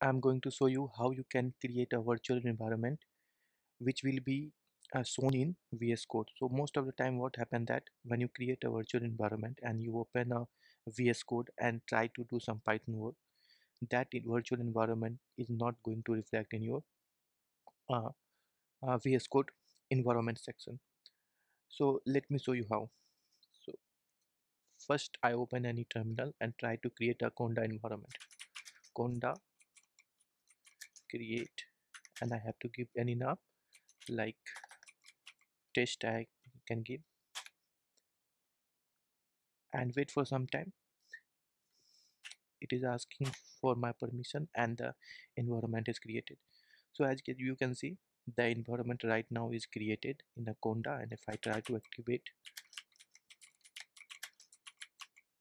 I'm going to show you how you can create a virtual environment which will be shown in VS Code. So most of the time what happens that when you create a virtual environment and you open a VS Code and try to do some Python work, that virtual environment is not going to reflect in your uh, VS Code environment section. So let me show you how. So first I open any terminal and try to create a conda environment. Conda create, and I have to give any name like test I can give, and wait for some time. It is asking for my permission and the environment is created. So as you can see, the environment right now is created in a conda, and if I try to activate,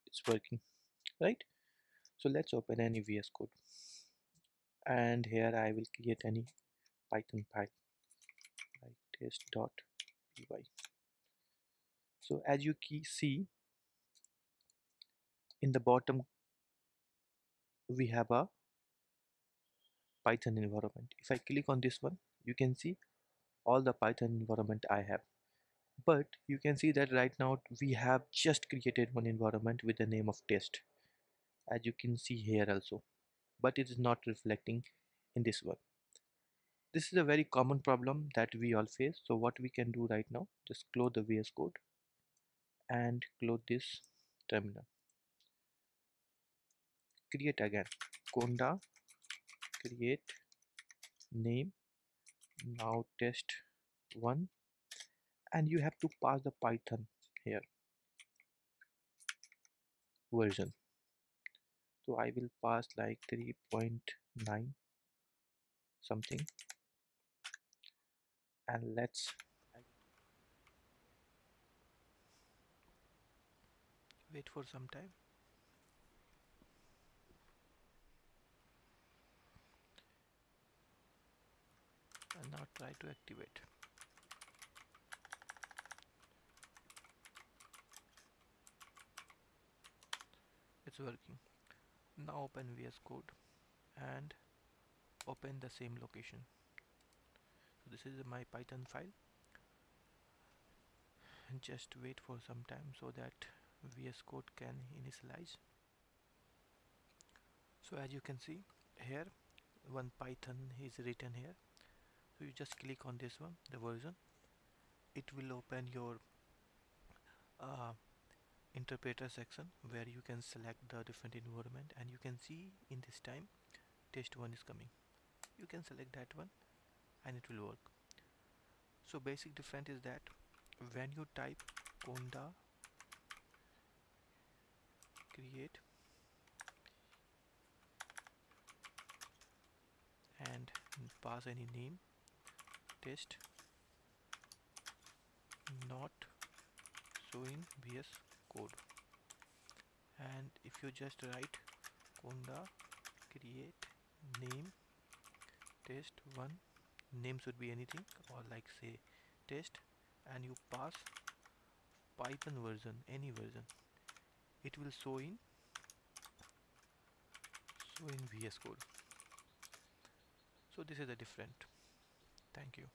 it's working, right? So let's open any VS Code, and here I will create any Python file like test.py. So as you see in the bottom, we have a Python environment. If I click on this one, you can see all the Python environment I have. But you can see that right now we have just created one environment with the name of test, as you can see here also, but it is not reflecting in this one. This is a very common problem that we all face. So what we can do right now, just close the VS Code and close this terminal. Create again. Conda create name, now test one, and you have to pass the Python here version. So I will pass like 3.9 something, and let's wait for some time. And now try to activate. It's working. Now open VS Code and open the same location. So this is my Python file, and just wait for some time so that VS Code can initialize. So as you can see here, one Python is written here. So you just click on this one, the version. It will open your uh, interpreter section where you can select the different environment, and you can see in this time test one is coming. You can select that one and it will work. So basic difference is that when you type conda create and pass any name, test not showing VS Code, and if you just write conda create name test one, name should be anything or like say test, and you pass Python version, any version, it will show in VS Code. So this is the different. Thank you.